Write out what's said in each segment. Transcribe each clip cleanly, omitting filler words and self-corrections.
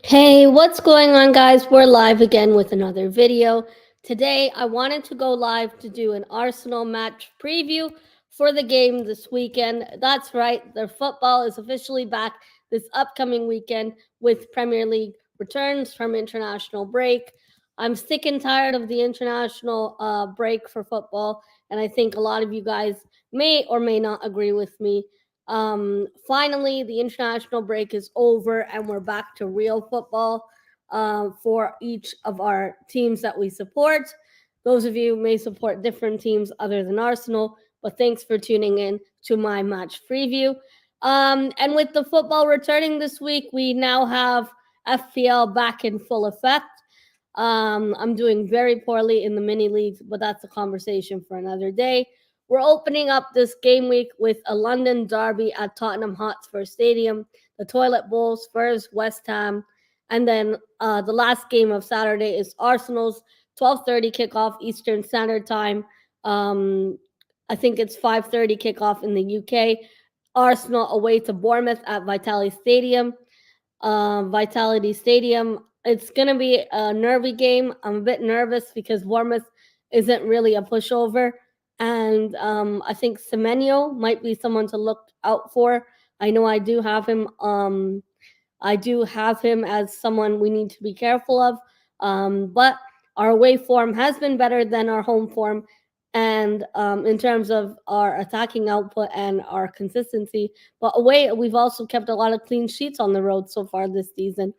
Hey, what's going on, guys? We're live again with another video. Today, I wanted to go live to do an Arsenal match preview for the game this weekend. That's right, their football is officially back this upcoming weekend with Premier League returns from international break. I'm sick and tired of the international break for football, and I think a lot of you guys may or may not agree with me. Finally, the international break is over, and we're back to real football for each of our teams that we support. Those of you may support different teams other than Arsenal, but thanks for tuning in to my match preview. And with the football returning this week, we now have FPL back in full effect. I'm doing very poorly in the mini leagues, but that's a conversation for another day. We're opening up this game week with a London derby at Tottenham Hotspur Stadium, the Toilet Bowl, Spurs, West Ham, and then the last game of Saturday is Arsenal's 12:30 kickoff Eastern Standard Time. Um, I think it's 5:30 kickoff in the UK. Arsenal away to Bournemouth at Vitality Stadium. It's going to be a nervy game. I'm a bit nervous because Bournemouth isn't really a pushover. And I think Semenyo might be someone to look out for. I know I do have him as someone we need to be careful of. But our away form has been better than our home form. And in terms of our attacking output and our consistency, but away, we've also kept a lot of clean sheets on the road so far this season.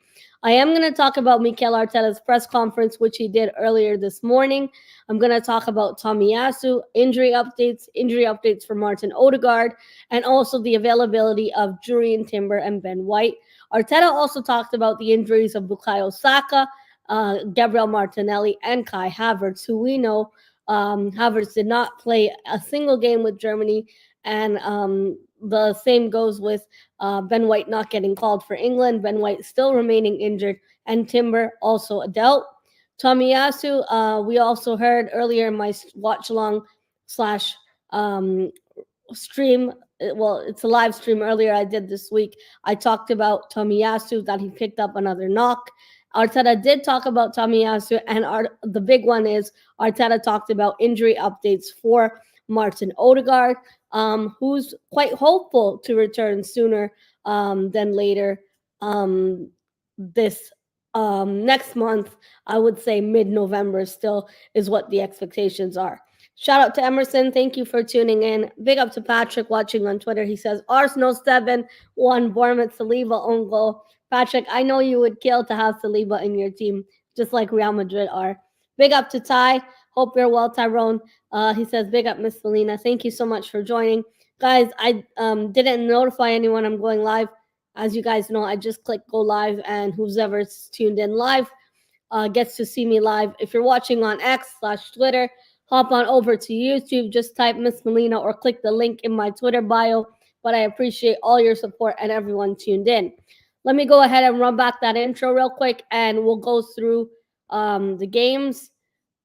I am going to talk about Mikel Arteta's press conference, which he did earlier this morning. I'm going to talk about Tomiyasu, injury updates for Martin Odegaard, and also the availability of Jurriën Timber and Ben White. Arteta also talked about the injuries of Bukayo Saka, Gabriel Martinelli, and Kai Havertz, who we know Havertz did not play a single game with Germany, and the same goes with Ben White not getting called for England. Ben White still remaining injured, and Timber also a doubt. Tomiyasu, we also heard earlier in my watch along slash stream. Well, it's a live stream earlier I did this week. I talked about Tomiyasu, that he picked up another knock. Arteta did talk about Tomiyasu, and the big one is Arteta talked about injury updates for Martin Odegaard, who's quite hopeful to return sooner than later this next month. I would say mid-November still is what the expectations are. Shout out to Emerson. Thank you for tuning in. Big up to Patrick watching on Twitter. He says Arsenal 7-1 Bournemouth Saliba own goal. Patrick, I know you would kill to have Saliba in your team, just like Real Madrid are. Big up to Ty. Hope you're well, Tyrone. He says, big up, Miss Selena. Thank you so much for joining. Guys, I didn't notify anyone I'm going live. As you guys know, I just click go live, and whoever's tuned in live gets to see me live. If you're watching on X/Twitter, hop on over to YouTube. Just type Miss Melina or click the link in my Twitter bio. But I appreciate all your support and everyone tuned in. Let me go ahead and run back that intro real quick, and we'll go through the games.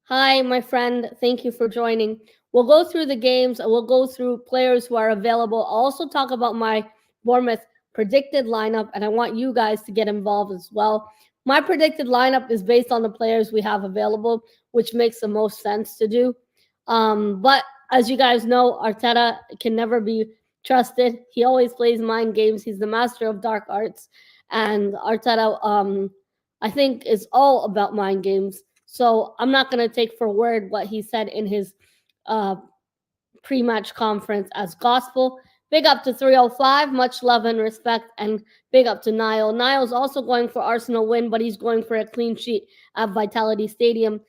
Hi, my friend. Thank you for joining. We'll go through the games. We'll go through players who are available. I'll also talk about my Bournemouth predicted lineup, and I want you guys to get involved as well. My predicted lineup is based on the players we have available, which makes the most sense to do. But as you guys know, Arteta can never be trusted. He always plays mind games. He's the master of dark arts. And Arteta, I think, is all about mind games. So I'm not going to take for word what he said in his pre-match conference as gospel. Big up to 305, much love and respect, and big up to Niall. Niall's also going for Arsenal win, but he's going for a clean sheet at Vitality Stadium.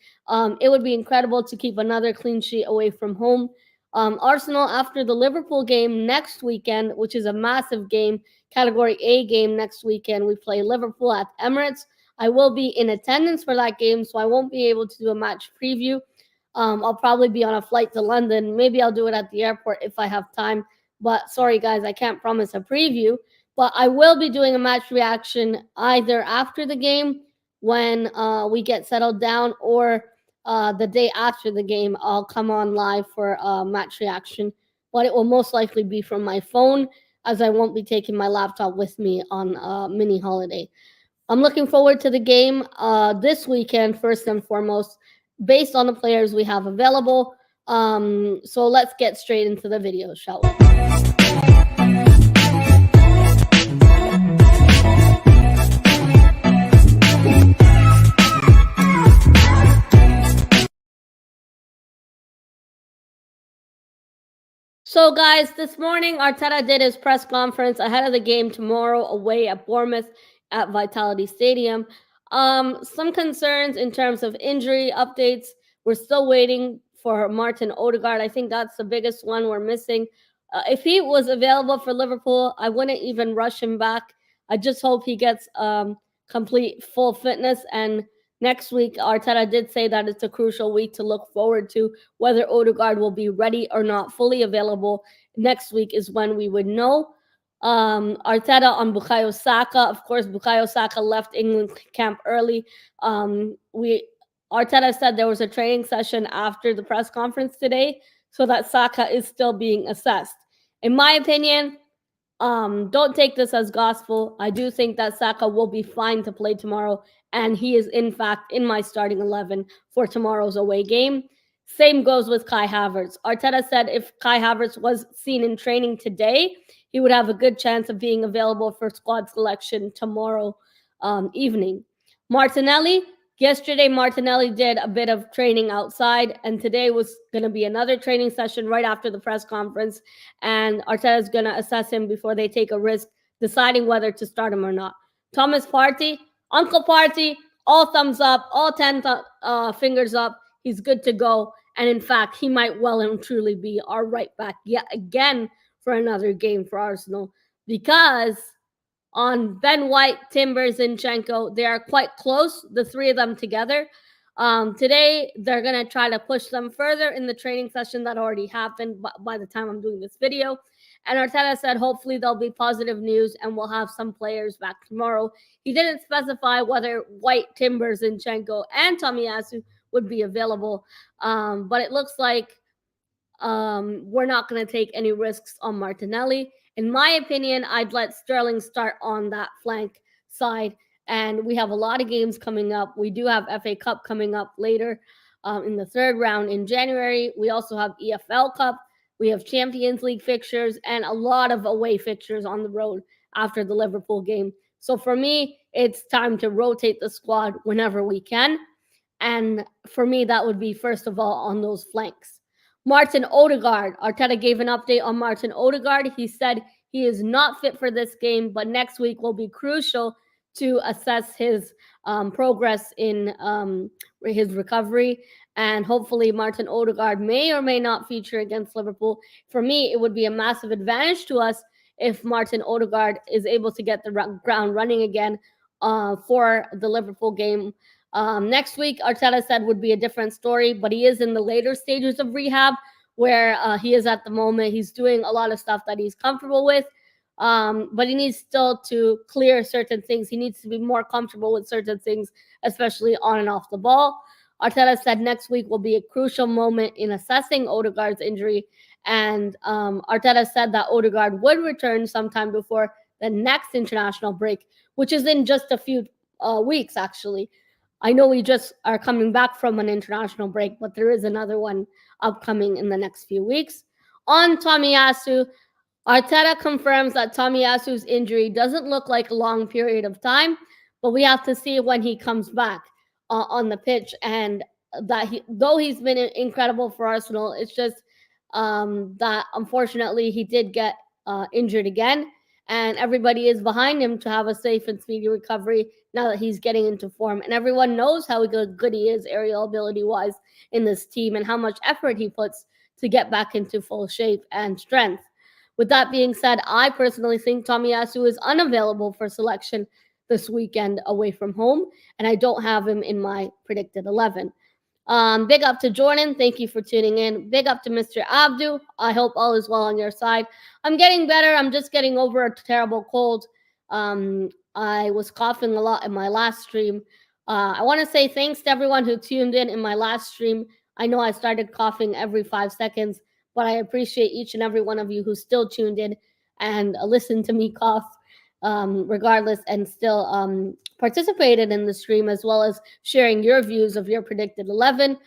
It would be incredible to keep another clean sheet away from home. Arsenal, after the Liverpool game next weekend, which is a massive game, Category A game next weekend, we play Liverpool at Emirates. I will be in attendance for that game, so I won't be able to do a match preview. I'll probably be on a flight to London. Maybe I'll do it at the airport if I have time. But sorry, guys, I can't promise a preview. But I will be doing a match reaction either after the game when we get settled down, or the day after the game. I'll come on live for a match reaction. But it will most likely be from my phone, as I won't be taking my laptop with me on a mini holiday. I'm looking forward to the game this weekend, first and foremost, based on the players we have available. So let's get straight into the video, shall we? So, guys, this morning Arteta did his press conference ahead of the game tomorrow away at Bournemouth at Vitality Stadium. Some concerns in terms of injury updates. We're still waiting for Martin Odegaard. I think that's the biggest one we're missing. If he was available for Liverpool, I wouldn't even rush him back. I just hope he gets complete full fitness. And next week, Arteta did say that it's a crucial week to look forward to. Whether Odegaard will be ready or not, fully available next week is when we would know. Arteta on Bukayo Saka. Of course, Bukayo Saka left England camp early. We Arteta said there was a training session after the press conference today, so that Saka is still being assessed. In my opinion, don't take this as gospel. I do think that Saka will be fine to play tomorrow, and he is in fact in my starting 11 for tomorrow's away game. Same goes with Kai Havertz. Arteta said if Kai Havertz was seen in training today, he would have a good chance of being available for squad selection tomorrow evening. Martinelli. Yesterday, Martinelli did a bit of training outside, and today was going to be another training session right after the press conference. And Arteta is going to assess him before they take a risk, deciding whether to start him or not. Thomas Partey, Uncle Partey, all thumbs up, all 10 fingers up. He's good to go. And in fact, he might well and truly be our right back yet again for another game for Arsenal, because on Ben White, Timber, Zinchenko, they are quite close, the three of them together. Today, they're going to try to push them further in the training session that already happened by the time I'm doing this video. And Arteta said hopefully there'll be positive news and we'll have some players back tomorrow. He didn't specify whether White, Timber, Zinchenko, and Tomiyasu would be available, but it looks like we're not going to take any risks on Martinelli. In my opinion, I'd let Sterling start on that flank side. And we have a lot of games coming up. We do have FA Cup coming up later in the third round in January. We also have EFL Cup. We have Champions League fixtures and a lot of away fixtures on the road after the Liverpool game. So for me, it's time to rotate the squad whenever we can. And for me, that would be first of all on those flanks. Martin Odegaard. Arteta gave an update on Martin Odegaard. He said he is not fit for this game, but next week will be crucial to assess his progress in his recovery. And hopefully Martin Odegaard may or may not feature against Liverpool. For me, it would be a massive advantage to us if Martin Odegaard is able to get the ground running again for the Liverpool game. Next week, Arteta said would be a different story, but he is in the later stages of rehab where he is at the moment. He's doing a lot of stuff that he's comfortable with, but he needs still to clear certain things. He needs to be more comfortable with certain things, especially on and off the ball. Arteta said next week will be a crucial moment in assessing Odegaard's injury, and Arteta said that Odegaard would return sometime before the next international break, which is in just a few weeks, actually. I know we just are coming back from an international break, but there is another one upcoming in the next few weeks. On Tomiyasu, Arteta confirms that Tomiyasu's injury doesn't look like a long period of time, but we have to see when he comes back on the pitch. And that though he's been incredible for Arsenal, it's just that unfortunately he did get injured again. And everybody is behind him to have a safe and speedy recovery now that he's getting into form. And everyone knows how good he is aerial ability-wise in this team and how much effort he puts to get back into full shape and strength. With that being said, I personally think Tomiyasu is unavailable for selection this weekend away from home, and I don't have him in my predicted 11. Big up to Jordan. Thank you for tuning in. Big up to Mr. Abdu. I hope all is well on your side. I'm getting better. I'm just getting over a terrible cold. I was coughing a lot in my last stream. I want to say thanks to everyone who tuned in my last stream. I know I started coughing every 5 seconds, but I appreciate each and every one of you who still tuned in and listened to me cough. regardless, and still participated in the stream, as well as sharing your views of your predicted 11.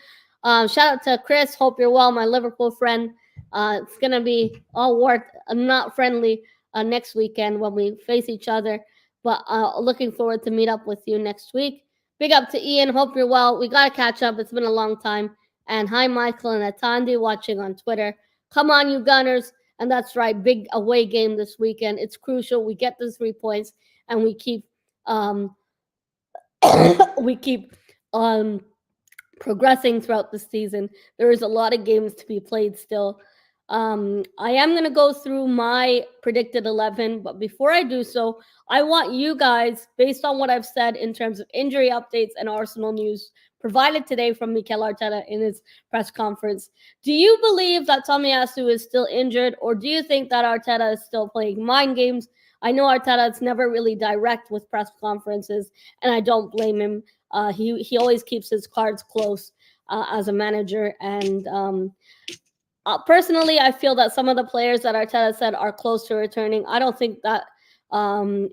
Shout out to Chris. Hope you're well, my Liverpool friend. It's gonna be all worth not friendly next weekend when we face each other. But looking forward to meet up with you next week. Big up to Ian. Hope you're well. We gotta catch up. It's been a long time. And hi, Michael and Atandi watching on Twitter. Come on, you Gunners. And that's right, big away game this weekend. It's crucial. We get the 3 points and we keep um we keep um progressing throughout the season. There is a lot of games to be played still. I am going to go through my predicted 11, but before I do so, I want you guys, based on what I've said in terms of injury updates and Arsenal news provided today from Mikel Arteta in his press conference, do you believe that Tomiyasu is still injured, or do you think that Arteta is still playing mind games? I know Arteta is never really direct with press conferences, and I don't blame him. He always keeps his cards close as a manager, and personally, I feel that some of the players that Arteta said are close to returning. I don't think that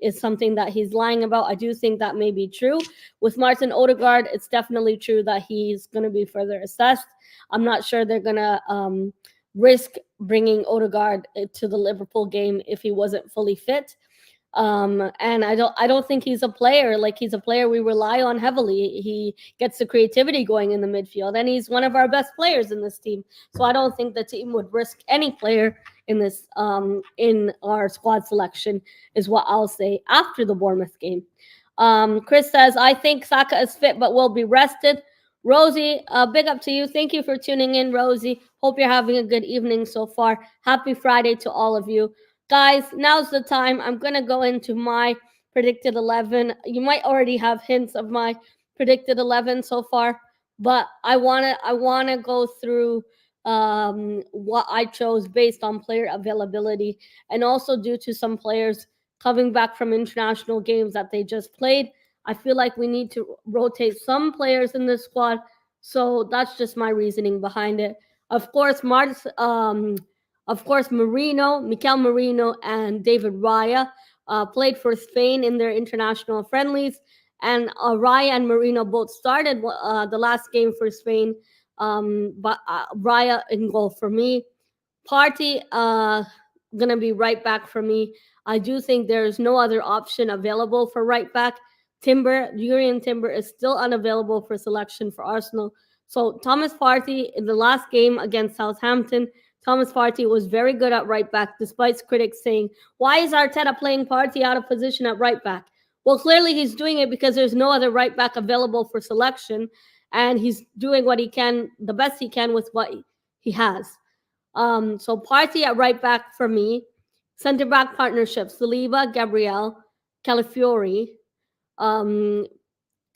is something that he's lying about. I do think that may be true. With Martin Odegaard, it's definitely true that he's going to be further assessed. I'm not sure they're going to risk bringing Odegaard to the Liverpool game if he wasn't fully fit. And I don't think he's a player. Like, he's a player we rely on heavily. He gets the creativity going in the midfield, and he's one of our best players in this team. So I don't think the team would risk any player in this in our squad selection, is what I'll say after the Bournemouth game. Chris says, I think Saka is fit but will be rested. Rosie, big up to you. Thank you for tuning in, Rosie. Hope you're having a good evening so far. Happy Friday to all of you. Guys, now's the time. I'm going to go into my predicted 11. You might already have hints of my predicted 11 so far, but I want to go through what I chose based on player availability, and also due to some players coming back from international games that they just played. I feel like we need to rotate some players in this squad. So that's just my reasoning behind it. Of course, Mikel Merino, and David Raya played for Spain in their international friendlies. And Raya and Merino both started the last game for Spain, but Raya in goal for me. Party gonna be right back for me. I do think there's no other option available for right back. Urian Timber is still unavailable for selection for Arsenal. So Thomas Partey in the last game against Southampton, Thomas Partey was very good at right back, despite critics saying, "Why is Arteta playing Partey out of position at right back?" Well, clearly he's doing it because there's no other right back available for selection, and he's doing what he can, the best he can with what he has. So Partey at right back for me. Center back partnerships: Saliba, Gabriel, Calafiori, um,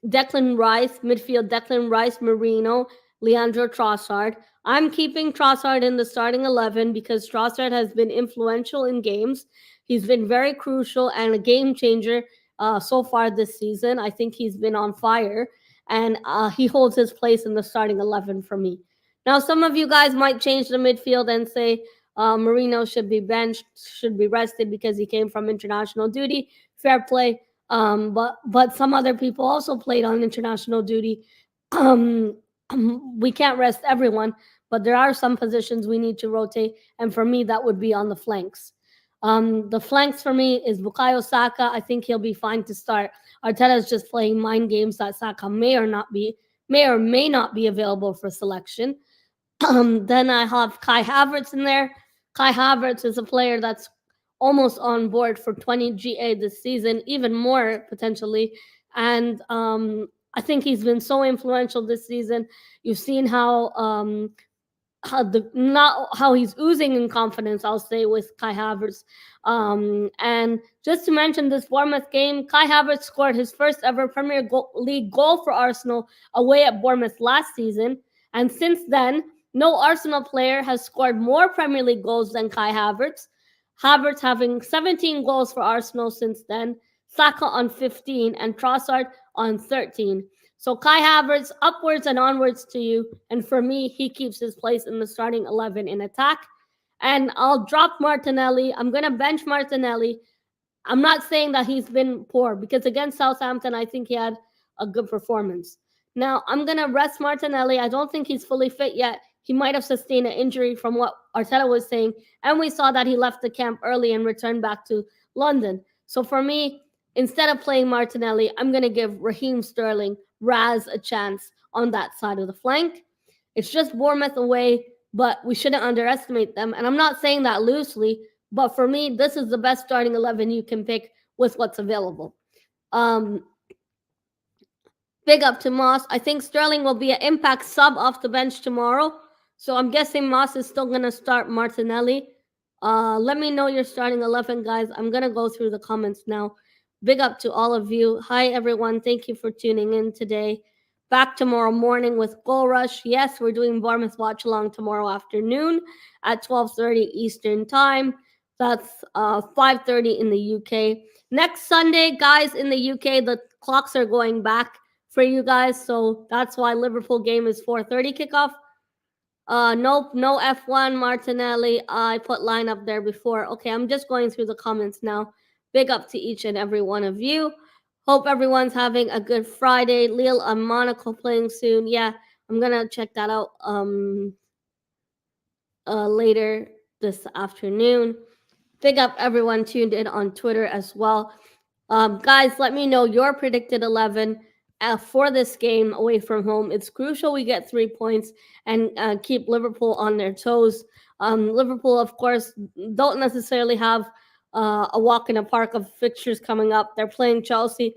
Declan Rice, midfield: Declan Rice, Marino, Leandro Trossard. I'm keeping Trossard in the starting 11 because Trossard has been influential in games. He's been very crucial and a game changer so far this season. I think he's been on fire, and he holds his place in the starting 11 for me. Now, some of you guys might change the midfield and say Marino should be benched, should be rested because he came from international duty. Fair play. But some other people also played on international duty. Um, we can't rest everyone, but there are some positions we need to rotate, and for me, that would be on the flanks. The flanks for me is Bukayo Saka. I think he'll be fine to start. Arteta is just playing mind games that Saka may or may not be available for selection. Then I have Kai Havertz in there. Kai Havertz is a player that's almost on board for 20 GA this season, even more potentially. And I think he's been so influential this season. You've seen how he's oozing in confidence, I'll say, with Kai Havertz. And just to mention this Bournemouth game, Kai Havertz scored his first ever League goal for Arsenal away at Bournemouth last season. And since then, no Arsenal player has scored more Premier League goals than Kai Havertz. Havertz having 17 goals for Arsenal since then, Saka on 15, and Trossard on 13. So Kai Havertz, upwards and onwards to you. And for me, he keeps his place in the starting 11 in attack. And I'll drop Martinelli. I'm going to bench Martinelli. I'm not saying that he's been poor because against Southampton, I think he had a good performance. Now, I'm going to rest Martinelli. I don't think he's fully fit yet. He might have sustained an injury from what Arteta was saying. And we saw that he left the camp early and returned back to London. So for me, instead of playing Martinelli, I'm going to give Raheem Sterling, Raz, a chance on that side of the flank. It's just Bournemouth away, but we shouldn't underestimate them. And I'm not saying that loosely, but for me, this is the best starting 11 you can pick with what's available. Um, Big up to Moss. I think Sterling will be an impact sub off the bench tomorrow. So I'm guessing Moss is still going to start Martinelli. Let me know your starting 11, guys. I'm going to go through the comments now. Big up to all of you. Hi, everyone. Thank you for tuning in today. Back tomorrow morning with Goal Rush. Yes, we're doing Bournemouth Watch Along tomorrow afternoon at 12:30 Eastern Time. That's 5:30 in the UK. Next Sunday, guys, in the UK, the clocks are going back for you guys, so that's why Liverpool game is 4:30 kickoff. Nope, no F1 Martinelli. I put lineup there before. Okay, I'm just going through the comments now. Big up to each and every one of you. Hope everyone's having a good Friday. Lille and Monaco playing soon. Yeah, I'm gonna check that out later this afternoon. Big up everyone tuned in on Twitter as well. Guys, let me know your predicted 11 for this game away from home. It's crucial we get 3 points and keep Liverpool on their toes. Liverpool, of course, don't necessarily have a walk in the park of fixtures coming up. They're playing Chelsea.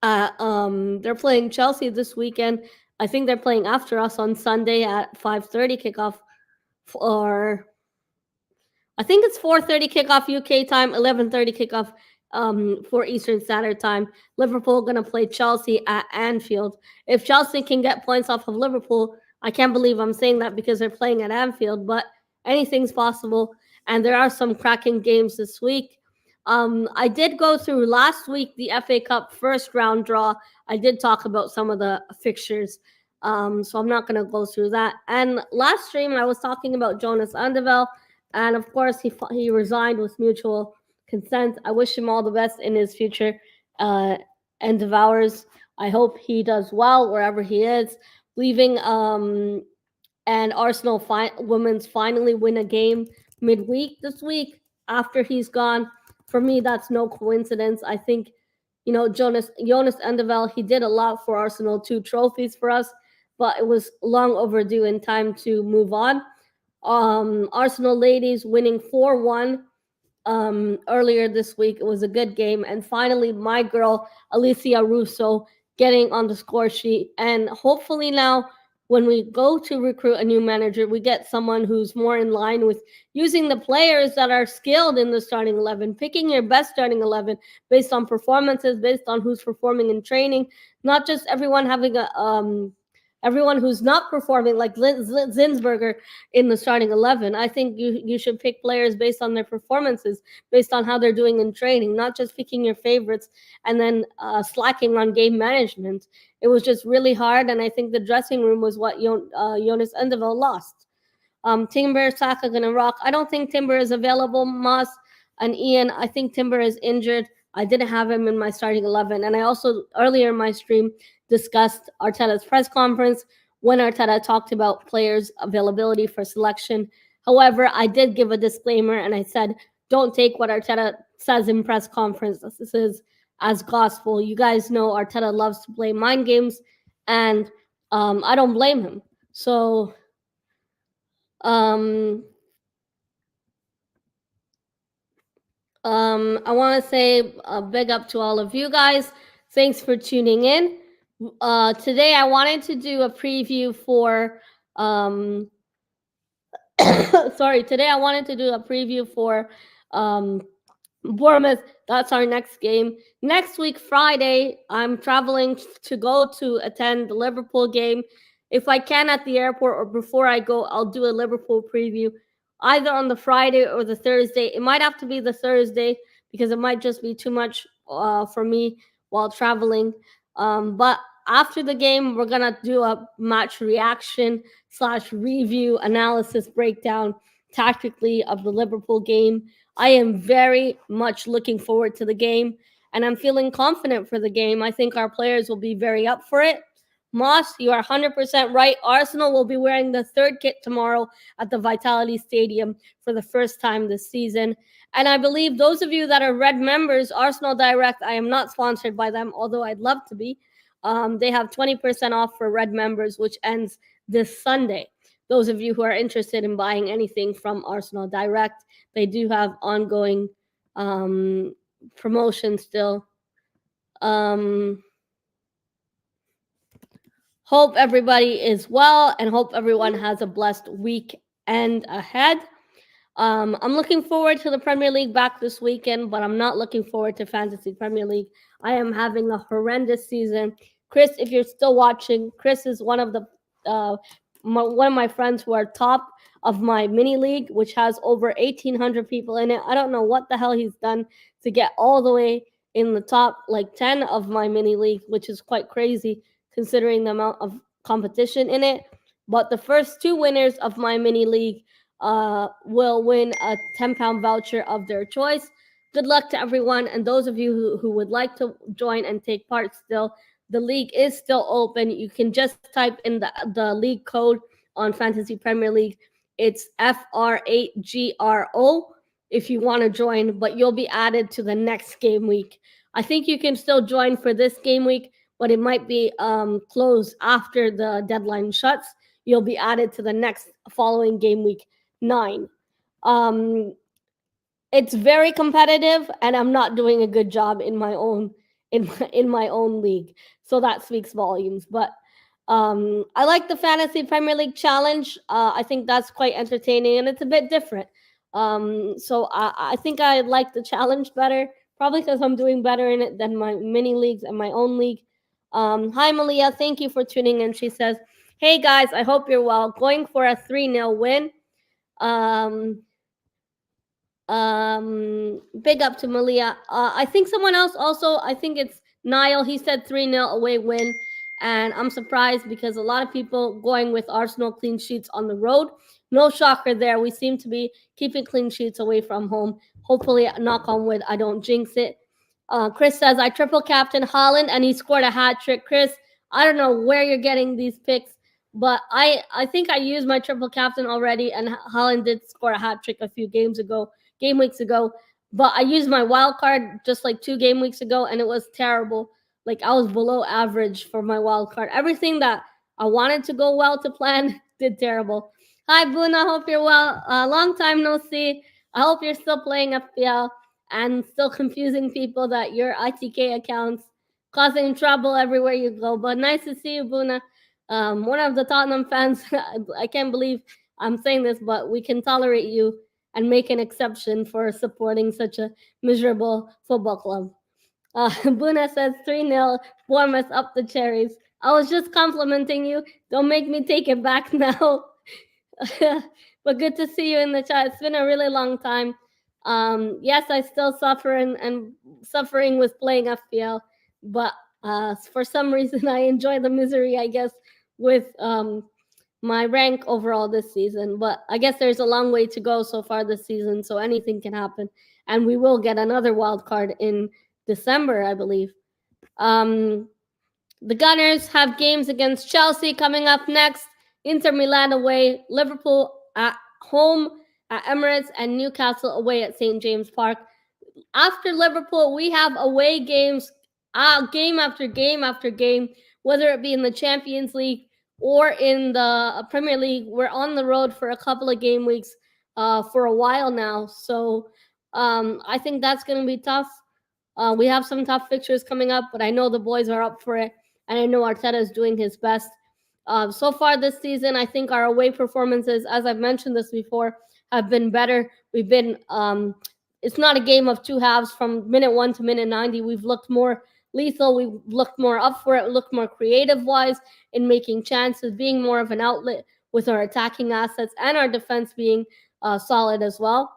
They're playing Chelsea this weekend. I think they're playing after us on Sunday at 5:30 kickoff. Or I think it's 4:30 kickoff UK time, 11:30 kickoff for Eastern Standard Time. Liverpool going to play Chelsea at Anfield. If Chelsea can get points off of Liverpool, I can't believe I'm saying that because they're playing at Anfield, but anything's possible. And there are some cracking games this week. I did go through last week the FA Cup first round draw. I did talk about some of the fixtures. So I'm not going to go through that. And last stream, I was talking about Jonas Anderveld. And of course, he resigned with mutual consent. I wish him all the best in his future endeavors. I hope he does well wherever he is. Leaving and Arsenal women's finally win a game midweek this week after he's gone. For me, that's no coincidence. I think, Jonas Anderveld, he did a lot for Arsenal, 2 trophies for us, but it was long overdue in time to move on. Arsenal ladies winning 4-1 earlier this week. It was a good game. And finally, my girl, Alicia Russo, getting on the score sheet. And hopefully now, when we go to recruit a new manager, we get someone who's more in line with using the players that are skilled in the starting 11, picking your best starting 11 based on performances, based on who's performing in training, not just everyone having everyone who's not performing like Zinsberger in the starting 11. I think you should pick players based on their performances, based on how they're doing in training, not just picking your favorites and then slacking on game management. It was just really hard, and I think the dressing room was what Jonas Anderveld lost. Timber, Saka gonna rock. I don't think Timber is available. Moss and Ian, I think Timber is injured. I didn't have him in my starting 11. And I also, earlier in my stream, discussed Arteta's press conference when Arteta talked about players' availability for selection. However, I did give a disclaimer and I said, don't take what Arteta says in press conference. This is as gospel. You guys know Arteta loves to play mind games, and I don't blame him. So, I want to say a big up to all of you guys. Thanks for tuning in. Today I wanted to do a preview for today I wanted to do a preview for Bournemouth. That's our next game. Next week, Friday, I'm traveling to go to attend the Liverpool game. If I can at the airport or before I go, I'll do a Liverpool preview either on the Friday or the Thursday. It might have to be the Thursday because it might just be too much for me while traveling. But after the game, we're going to do a match reaction / review analysis breakdown tactically of the Liverpool game. I am very much looking forward to the game, and I'm feeling confident for the game. I think our players will be very up for it. Moss, you are 100% right. Arsenal will be wearing the third kit tomorrow at the Vitality Stadium for the first time this season. And I believe those of you that are Red members, Arsenal Direct, I am not sponsored by them, although I'd love to be. They have 20% off for Red members, which ends this Sunday. Those of you who are interested in buying anything from Arsenal Direct, they do have ongoing promotion still. Hope everybody is well and hope everyone has a blessed weekend ahead. I'm looking forward to the Premier League back this weekend, but I'm not looking forward to Fantasy Premier League. I am having a horrendous season. Chris, if you're still watching, Chris is one of the one of my friends who are top of my mini league, which has over 1,800 people in it. I don't know what the hell he's done to get all the way in the top like 10 of my mini league, which is quite crazy considering the amount of competition in it. But the first two winners of my mini league will win a £10 voucher of their choice. Good luck to everyone. And those of you who would like to join and take part still, the league is still open. You can just type in the league code on Fantasy Premier League. It's FR8GRO if you want to join, but you'll be added to the next game week. I think you can still join for this game week, but it might be closed after the deadline shuts. You'll be added to the next following game week 9. It's very competitive, and I'm not doing a good job in my own league, so that speaks volumes. But I like the Fantasy Premier League Challenge. I think that's quite entertaining, and it's a bit different. So I think I like the challenge better, probably because I'm doing better in it than my mini leagues and my own league. Hi, Malia. Thank you for tuning in. She says, hey, guys, I hope you're well. Going for a 3-0 win. Big up to Malia. I think someone else also, I think it's Niall. He said 3-0 away win. And I'm surprised because a lot of people going with Arsenal clean sheets on the road. No shocker there. We seem to be keeping clean sheets away from home. Hopefully, knock on wood, I don't jinx it. Chris says, I triple captain Haaland and he scored a hat trick. Chris, I don't know where you're getting these picks, but I think I used my triple captain already, and Haaland did score a hat trick a few game weeks ago. But I used my wild card just like 2 game weeks ago, and it was terrible. Like I was below average for my wild card. Everything that I wanted to go well to plan did terrible. Hi, Boone. I hope you're well. Long time no see. I hope you're still playing FPL and still confusing people that your ITK accounts causing trouble everywhere you go. But nice to see you, Buna. One of the Tottenham fans. I can't believe I'm saying this, but we can tolerate you and make an exception for supporting such a miserable football club. Buna says 3-0, Bournemouth up the cherries. I was just complimenting you. Don't make me take it back now. But good to see you in the chat. It's been a really long time. Yes, I still suffer and suffering with playing FPL, but for some reason I enjoy the misery, I guess, with my rank overall this season. But I guess there's a long way to go so far this season, so anything can happen. And we will get another wild card in December, I believe. The Gunners have games against Chelsea coming up next, Inter Milan away, Liverpool at home at Emirates, and Newcastle away at St. James Park. After Liverpool, we have away games, game after game after game, whether it be in the Champions League or in the Premier League. We're on the road for a couple of game weeks for a while now. So I think that's going to be tough. We have some tough fixtures coming up, but I know the boys are up for it, and I know Arteta is doing his best. So far this season, I think our away performances, as I've mentioned this before, have been better. We've been, it's not a game of 2 halves from minute 1 to minute 90. We've looked more lethal. We've looked more up for it, looked more creative-wise in making chances, being more of an outlet with our attacking assets and our defense being solid as well.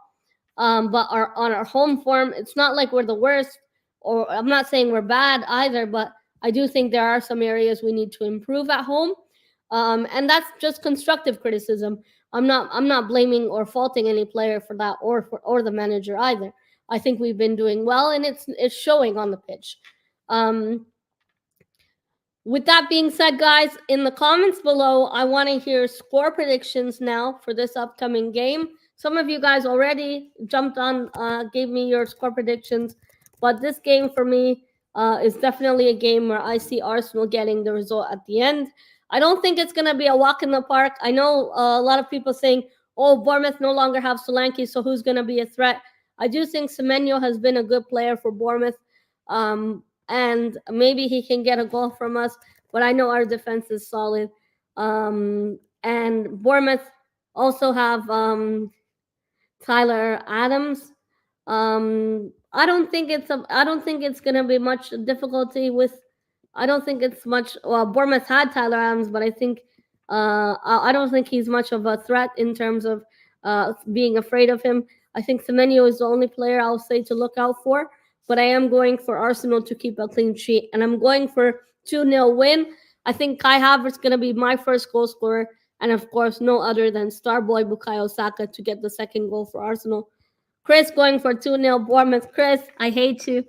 But on our home form, it's not like we're the worst, or I'm not saying we're bad either, but I do think there are some areas we need to improve at home. And that's just constructive criticism. I'm not blaming or faulting any player for that, or the manager either. I think we've been doing well, and it's showing on the pitch. Um, with that being said, guys, in the comments below, I want to hear score predictions now for this upcoming game. Some of you guys already jumped on, gave me your score predictions, but this game for me is definitely a game where I see Arsenal getting the result at the end. I don't think it's going to be a walk in the park. I know a lot of people saying, oh, Bournemouth no longer have Solanke, so who's going to be a threat? I do think Semenyo has been a good player for Bournemouth. And maybe he can get a goal from us. But I know our defense is solid. And Bournemouth also have Tyler Adams. I don't think it's gonna be much difficulty with. I don't think it's much. Well, Bournemouth had Tyler Adams, but I think I don't think he's much of a threat in terms of being afraid of him. I think Semenyo is the only player I'll say to look out for. But I am going for Arsenal to keep a clean sheet, and I'm going for 2-0 win. I think Kai Havertz going to be my first goal scorer, and of course, no other than star boy Bukayo Saka to get the second goal for Arsenal. Chris going for 2-0 Bournemouth. Chris, I hate you.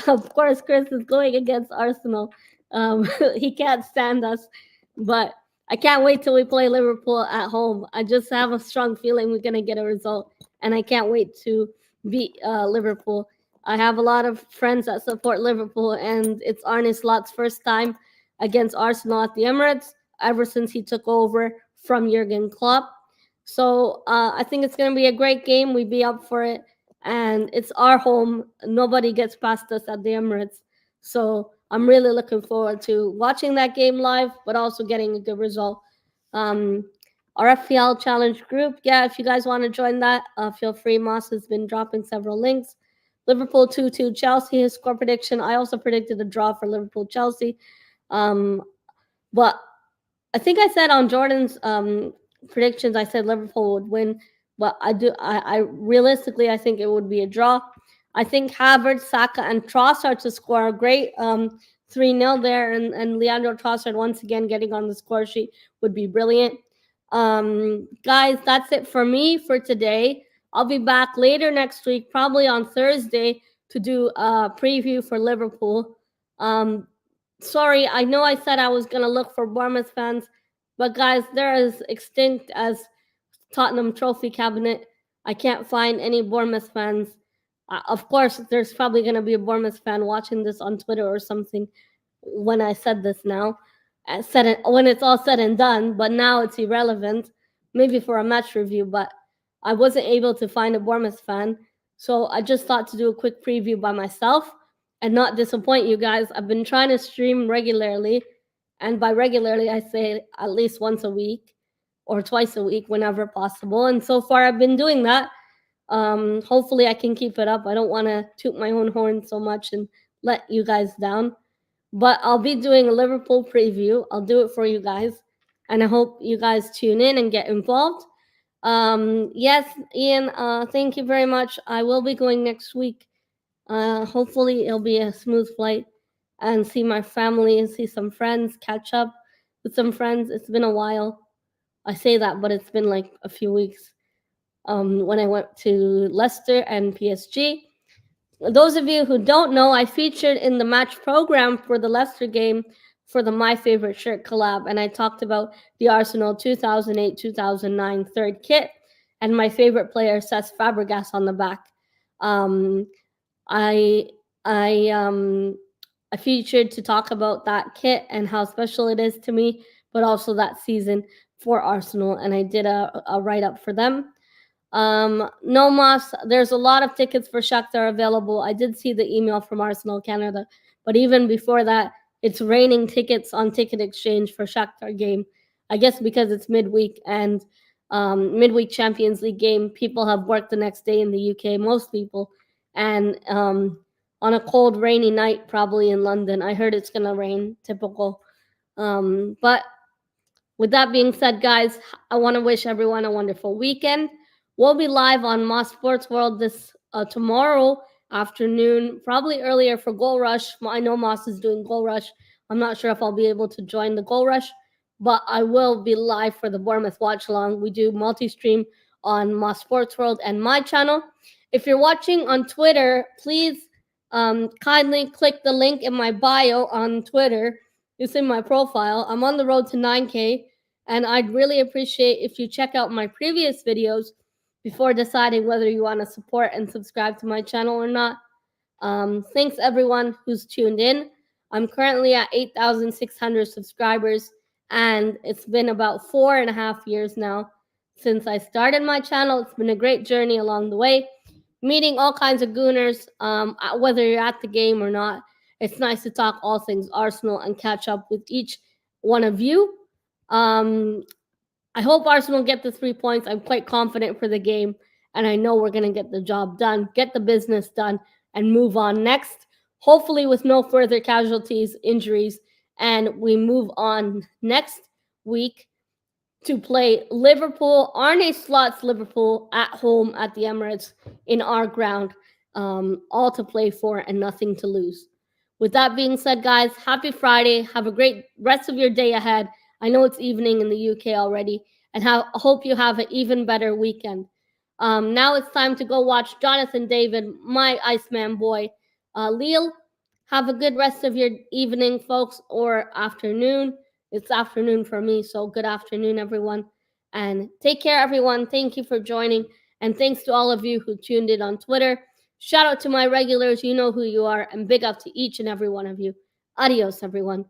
Of course, Chris is going against Arsenal. He can't stand us, but I can't wait till we play Liverpool at home. I just have a strong feeling we're going to get a result, and I can't wait to beat Liverpool. I have a lot of friends that support Liverpool, and it's Arne Slot's first time against Arsenal at the Emirates ever since he took over from Jurgen Klopp. So I think it's going to be a great game. We be up for it, and it's our home. Nobody gets past us at the Emirates. So I'm really looking forward to watching that game live, but also getting a good result. Our FPL Challenge group, yeah, if you guys want to join that, feel free. Moss has been dropping several links. Liverpool 2-2 Chelsea, his score prediction. I also predicted a draw for Liverpool Chelsea. But I think I said on Jordan's predictions, I said Liverpool would win. But I realistically, I think it would be a draw. I think Havertz, Saka, and Trossard to score a great 3-0 there. And Leandro Trossard once again getting on the score sheet would be brilliant. Guys, that's it for me for today. I'll be back later next week, probably on Thursday, to do a preview for Liverpool. Sorry, I know I said I was going to look for Bournemouth fans, but guys, they're as extinct as Tottenham trophy cabinet. I can't find any Bournemouth fans. Of course, there's probably going to be a Bournemouth fan watching this on Twitter or something when I said this now. When it's all said and done, but now it's irrelevant. Maybe for a match review, but I wasn't able to find a Bournemouth fan. So I just thought to do a quick preview by myself and not disappoint you guys. I've been trying to stream regularly. And by regularly, I say at least once a week or twice a week whenever possible. And so far, I've been doing that. Hopefully, I can keep it up. I don't want to toot my own horn so much and let you guys down. But I'll be doing a Liverpool preview. I'll do it for you guys. And I hope you guys tune in and get involved. Yes, Ian, thank you very much. I will be going next week. Hopefully, it'll be a smooth flight and see my family and see some friends, catch up with some friends. It's been a while. I say that, but it's been like a few weeks when I went to Leicester and PSG. Those of you who don't know, I featured in the match program for the Leicester game for the My Favorite Shirt collab, and I talked about the Arsenal 2008-2009 third kit and my favorite player, Cesc Fabregas, on the back. I featured to talk about that kit and how special it is to me, but also that season for Arsenal, and I did a write-up for them. No, Moss, there's a lot of tickets for Shakhtar available. I did see the email from Arsenal Canada, but even before that, it's raining tickets on Ticket Exchange for Shakhtar game. I guess because it's midweek and midweek Champions League game, people have worked the next day in the UK, most people, and on a cold, rainy night, probably in London. I heard it's gonna rain, typical. But with that being said, guys, I want to wish everyone a wonderful weekend. We'll be live on Moss Sports World this tomorrow afternoon, probably earlier for Goal Rush. I know Moss is doing Goal Rush. I'm not sure if I'll be able to join the Goal Rush, but I will be live for the Bournemouth watch along. We do multi-stream on my Sports World and my channel. If you're watching on Twitter, please kindly click the link in my bio on Twitter. It's in my profile. I'm on the road to 9K, and I'd really appreciate if you check out my previous videos before deciding whether you want to support and subscribe to my channel or not. Thanks everyone who's tuned in. I'm currently at 8,600 subscribers, and it's been about 4.5 years now since I started my channel. It's been a great journey along the way, meeting all kinds of gooners, whether you're at the game or not. It's nice to talk all things Arsenal and catch up with each one of you. I hope Arsenal get the 3 points. I'm quite confident for the game, and I know we're going to get the job done, get the business done, and move on next. Hopefully, with no further casualties, injuries, and we move on next week to play Liverpool, Arne Slot's Liverpool at home at the Emirates in our ground, all to play for and nothing to lose. With that being said, guys, happy Friday. Have a great rest of your day ahead. I know it's evening in the UK already, and hope you have an even better weekend. Now it's time to go watch Jonathan David, my Iceman boy. Leal, have a good rest of your evening, folks, or afternoon. It's afternoon for me, so good afternoon, everyone. And take care, everyone. Thank you for joining. And thanks to all of you who tuned in on Twitter. Shout out to my regulars. You know who you are. And big up to each and every one of you. Adios, everyone.